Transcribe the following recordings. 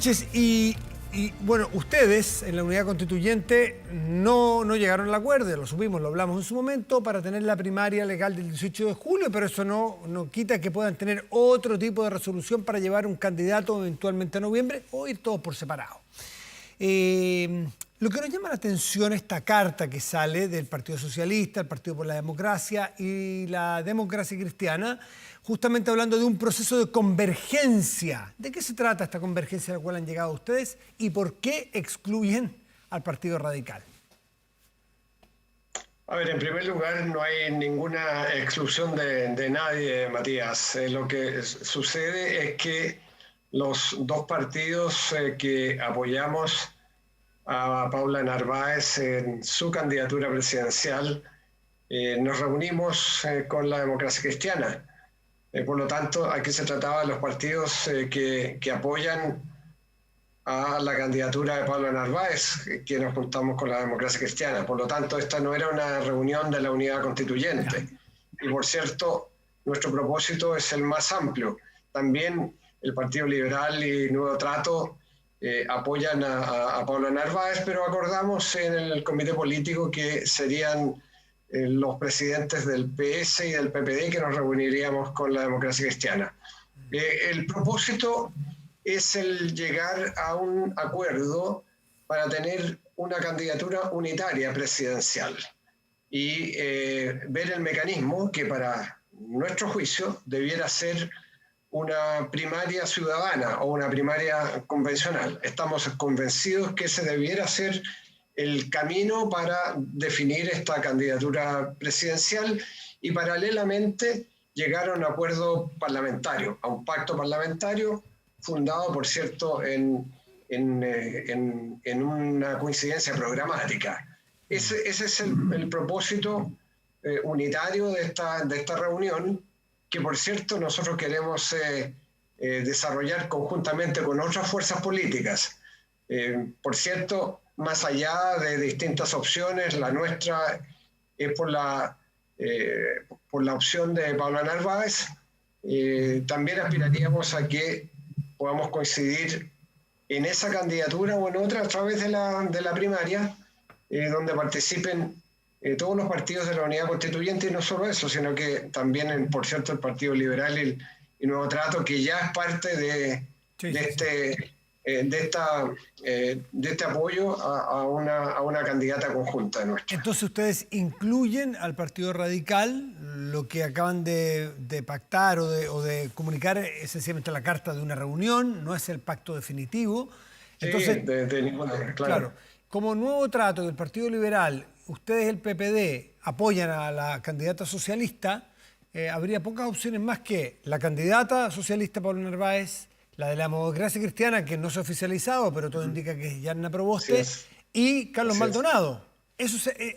Sánchez, bueno, ustedes en la unidad constituyente no llegaron al acuerdo, lo supimos, lo hablamos en su momento, para tener la primaria legal del 18 de julio, pero eso no quita que puedan tener otro tipo de resolución para llevar un candidato eventualmente a noviembre o ir todos por separado. Lo que nos llama la atención es esta carta que sale del Partido Socialista, el Partido por la Democracia y la Democracia Cristiana, justamente hablando de un proceso de convergencia. ¿De qué se trata esta convergencia a la cual han llegado ustedes y por qué excluyen al Partido Radical? A ver, en primer lugar, no hay ninguna exclusión de nadie, Matías. Lo que sucede es que los dos partidos que apoyamos a Paula Narváez en su candidatura presidencial, nos reunimos con la Democracia Cristiana. Por lo tanto, aquí se trataba de los partidos que apoyan a la candidatura de Paula Narváez, que nos juntamos con la Democracia Cristiana. Por lo tanto, esta no era una reunión de la unidad constituyente. Y por cierto, nuestro propósito es el más amplio. También el Partido Liberal y Nuevo Trato apoyan a Paula Narváez, pero acordamos en el comité político que serían los presidentes del PS y del PPD que nos reuniríamos con la Democracia Cristiana. El propósito es el llegar a un acuerdo para tener una candidatura unitaria presidencial y ver el mecanismo que para nuestro juicio debiera ser una primaria ciudadana o una primaria convencional. Estamos convencidos que ese debiera ser el camino para definir esta candidatura presidencial y paralelamente llegar a un acuerdo parlamentario, a un pacto parlamentario fundado, por cierto, en una coincidencia programática. Ese es el propósito unitario de esta reunión, que por cierto nosotros queremos desarrollar conjuntamente con otras fuerzas políticas. Por cierto, más allá de distintas opciones, la nuestra es por la opción de Paula Narváez. También aspiraríamos a que podamos coincidir en esa candidatura o en otra a través de la primaria, donde participen todos los partidos de la unidad constituyente, y no solo eso, sino que también, por cierto, el Partido Liberal y Nuevo Trato, que ya es parte de este apoyo a una candidata conjunta nuestra. Entonces ustedes incluyen al Partido Radical, lo que acaban de pactar o de comunicar es sencillamente la carta de una reunión, no es el pacto definitivo. Entonces, sí, de ninguna manera, claro. Como Nuevo Trato del Partido Liberal, ustedes el PPD apoyan a la candidata socialista, habría pocas opciones más que la candidata socialista Paula Narváez, la de la Democracia Cristiana, que no se ha oficializado, pero todo indica que es Yanna Proboste, y Carlos Maldonado.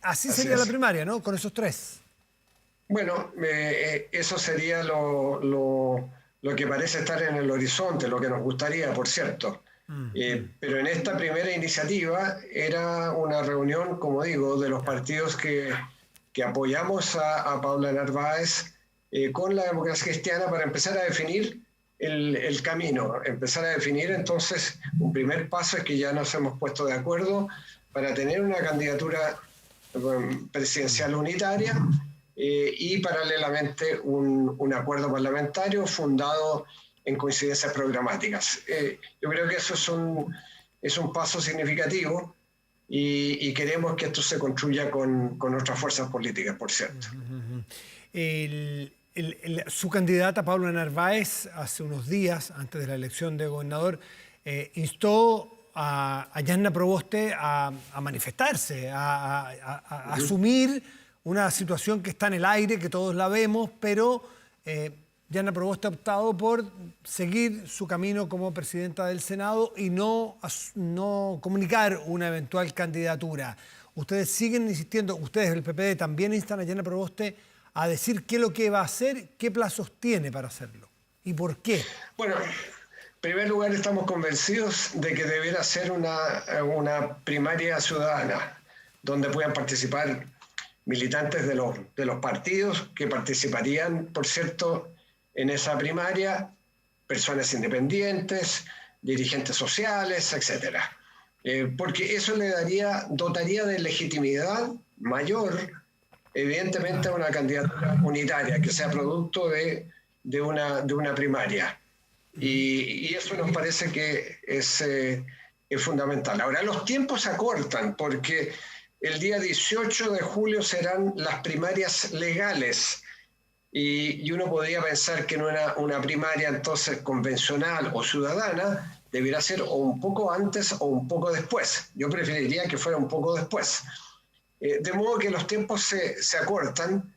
Así sería la primaria, ¿no? Con esos tres. Bueno, eso sería lo que parece estar en el horizonte, lo que nos gustaría, por cierto. Pero en esta primera iniciativa era una reunión, como digo, de los partidos que apoyamos a Paula Narváez con la Democracia Cristiana para empezar a definir el camino, empezar a definir. Entonces, un primer paso es que ya nos hemos puesto de acuerdo para tener una candidatura presidencial unitaria y paralelamente un acuerdo parlamentario fundado en coincidencias programáticas. Yo creo que eso es un paso significativo y queremos que esto se construya con otras fuerzas políticas, por cierto. Su candidata, Paula Narváez, hace unos días, antes de la elección de gobernador, instó a Yanna Proboste a manifestarse, a asumir una situación que está en el aire, que todos la vemos, pero Yanna Proboste ha optado por seguir su camino como presidenta del Senado y no comunicar una eventual candidatura. Ustedes siguen insistiendo, ustedes el PPD también instan a Yanna Proboste a decir qué es lo que va a hacer, qué plazos tiene para hacerlo y por qué. Bueno, en primer lugar estamos convencidos de que debiera ser una primaria ciudadana donde puedan participar militantes de los partidos que participarían, por cierto, en esa primaria, personas independientes, dirigentes sociales, etcétera. Porque eso le dotaría de legitimidad mayor, evidentemente, a una candidatura unitaria, que sea producto de una primaria. Y eso nos parece que es fundamental. Ahora, los tiempos se acortan porque el día 18 de julio serán las primarias legales y uno podría pensar que no era una primaria entonces convencional o ciudadana, debería ser o un poco antes o un poco después. Yo preferiría que fuera un poco después. De modo que los tiempos se acortan.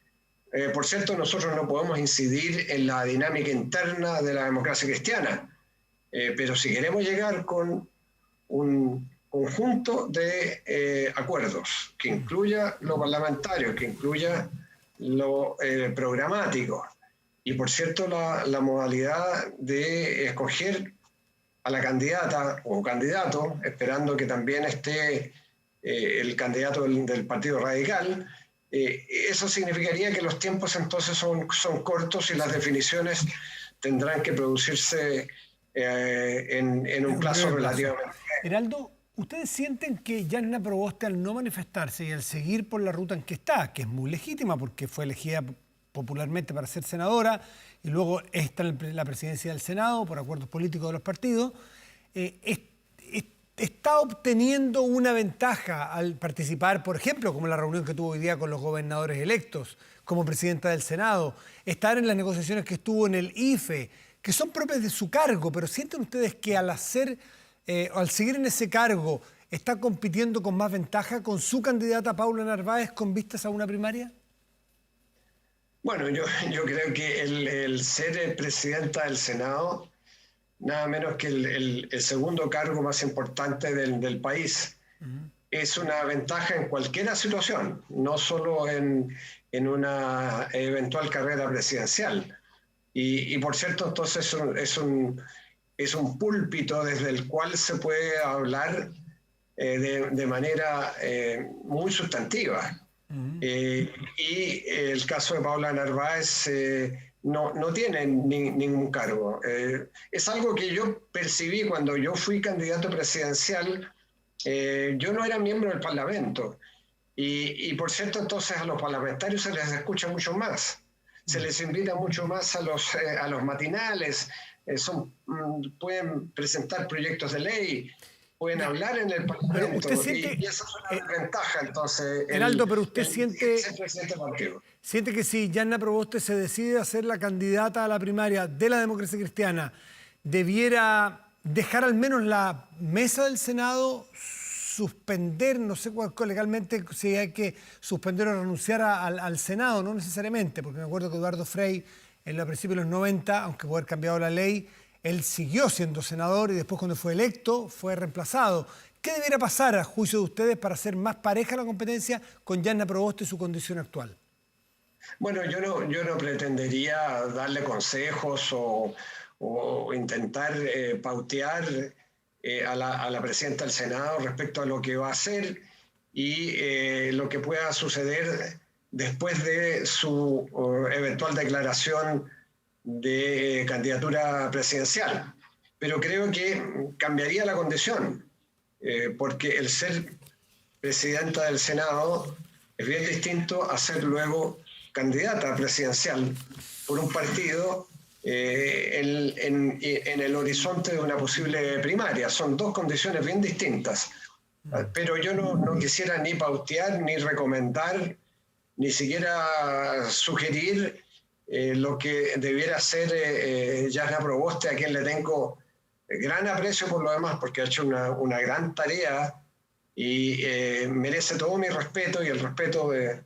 Por cierto, nosotros no podemos incidir en la dinámica interna de la democracia cristiana, pero si queremos llegar con un conjunto de acuerdos que incluya lo parlamentario, que incluya lo programático y, por cierto, la modalidad de escoger a la candidata o candidato, esperando que también esté el candidato del Partido Radical, eso significaría que los tiempos entonces son cortos y las definiciones tendrán que producirse en un plazo relativamente. Heraldo, ¿ustedes sienten que Yanna Proboste, al no manifestarse y al seguir por la ruta en que está, que es muy legítima porque fue elegida popularmente para ser senadora y luego está en la presidencia del Senado por acuerdos políticos de los partidos, está obteniendo una ventaja al participar, por ejemplo, como la reunión que tuvo hoy día con los gobernadores electos, como presidenta del Senado, estar en las negociaciones que estuvo en el IFE, que son propias de su cargo, pero ¿sienten ustedes que al seguir en ese cargo está compitiendo con más ventaja con su candidata Paula Narváez con vistas a una primaria? Bueno, yo creo que el ser presidenta del Senado, nada menos que el segundo cargo más importante del país, es una ventaja en cualquier situación, no solo en una eventual carrera presidencial. Y por cierto, entonces es un púlpito desde el cual se puede hablar de manera muy sustantiva. Y el caso de Paula Narváez no tiene ningún cargo. Es algo que yo percibí cuando yo fui candidato presidencial. Yo no era miembro del Parlamento. Y por cierto, entonces a los parlamentarios se les escucha mucho más. Se les invita mucho más a los matinales. Pueden presentar proyectos de ley, pueden hablar en el Parlamento, y esa es una ventaja, entonces. Heraldo, pero usted siente que si Yanna Proboste se decide a ser la candidata a la primaria de la democracia cristiana, debiera dejar al menos la mesa del Senado, suspender, no sé cuál legalmente, si hay que suspender o renunciar al Senado, no necesariamente, porque me acuerdo que Eduardo Frei, en los principios de los 90, aunque puede haber cambiado la ley, él siguió siendo senador y después cuando fue electo fue reemplazado. ¿Qué debiera pasar a juicio de ustedes para hacer más pareja la competencia con Yanna Proboste y su condición actual? Bueno, yo no pretendería darle consejos o intentar pautear a la presidenta del Senado respecto a lo que va a hacer y lo que pueda suceder después de su eventual declaración de candidatura presidencial. Pero creo que cambiaría la condición, porque el ser presidenta del Senado es bien distinto a ser luego candidata presidencial por un partido en el horizonte de una posible primaria. Son dos condiciones bien distintas. Pero yo no quisiera ni pautear, ni recomendar, ni siquiera sugerir lo que debiera ser Yanna Proboste, a quien le tengo gran aprecio por lo demás, porque ha hecho una gran tarea y merece todo mi respeto y el respeto de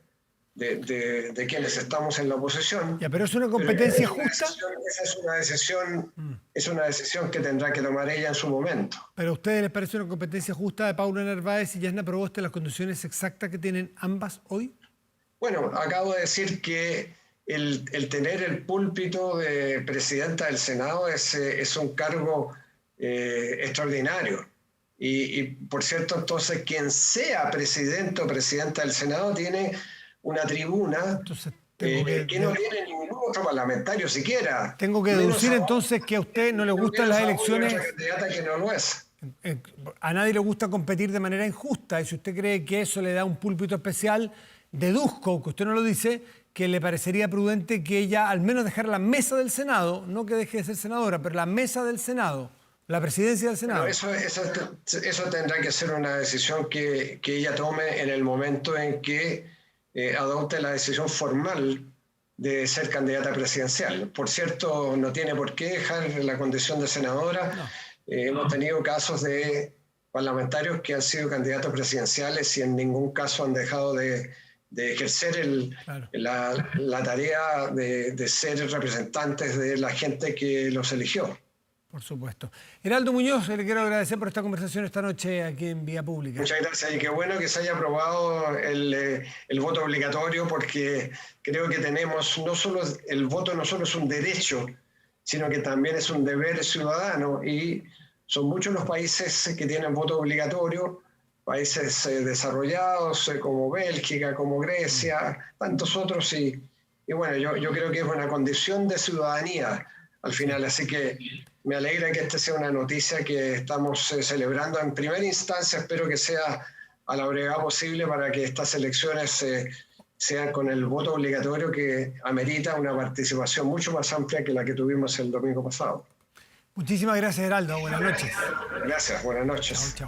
quienes estamos en la oposición. Ya, pero es una competencia justa. Esa es una decisión que tendrá que tomar ella en su momento. ¿Pero a ustedes les parece una competencia justa de Paula Narváez y Yanna Proboste las condiciones exactas que tienen ambas hoy? Bueno, acabo de decir que el tener el púlpito de presidenta del Senado es un cargo extraordinario. Y por cierto, entonces, quien sea presidente o presidenta del Senado tiene una tribuna que no tiene otro parlamentario siquiera. Tengo que deducir entonces que a usted no le gustan las elecciones. Otra candidata que no lo es. A nadie le gusta competir de manera injusta, y si usted cree que eso le da un púlpito especial, deduzco, aunque usted no lo dice, que le parecería prudente que ella al menos dejara la mesa del Senado, no que deje de ser senadora, pero la mesa del Senado, la presidencia del Senado. Bueno, eso tendrá que ser una decisión que ella tome en el momento en que adopte la decisión formal de ser candidata presidencial. Por cierto, no tiene por qué dejar la condición de senadora. No. Hemos tenido casos de parlamentarios que han sido candidatos presidenciales y en ningún caso han dejado de ejercer la tarea de ser representantes de la gente que los eligió. Por supuesto. Heraldo Muñoz, le quiero agradecer por esta conversación esta noche aquí en Vía Pública. Muchas gracias, y qué bueno que se haya aprobado el voto obligatorio, porque creo que tenemos, no solo el voto no solo es un derecho, sino que también es un deber ciudadano, y son muchos los países que tienen voto obligatorio, países desarrollados como Bélgica, como Grecia, tantos otros, y bueno, yo creo que es una condición de ciudadanía al final, así que me alegra que esta sea una noticia que estamos celebrando en primera instancia. Espero que sea a la brevedad posible para que estas elecciones sean con el voto obligatorio, que amerita una participación mucho más amplia que la que tuvimos el domingo pasado. Muchísimas gracias, Heraldo. Buenas noches. Gracias, buenas noches. Chao, chao.